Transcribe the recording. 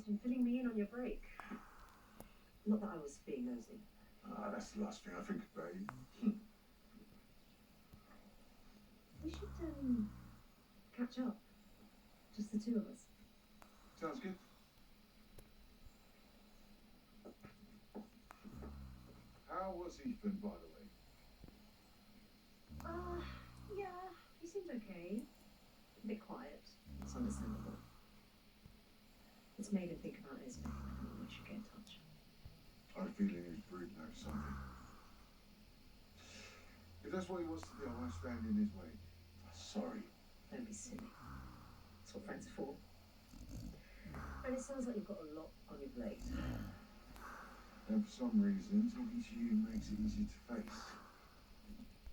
been filling me in on your break. Not that I was being nosy. That's the last thing I think about you. We should catch up. Just the two of us. Sounds good. How was Ethan, by the way? Yeah, he seems okay. A bit quiet. It's understandable. It's made him think about his name. I think we should get in touch. I had a feeling he was brooding over something. If that's what he wants to do, I won't stand in his way. Sorry. Don't be silly. That's what friends are for. And it sounds like you've got a lot on your plate. And for some reason, talking to you makes it easy to face.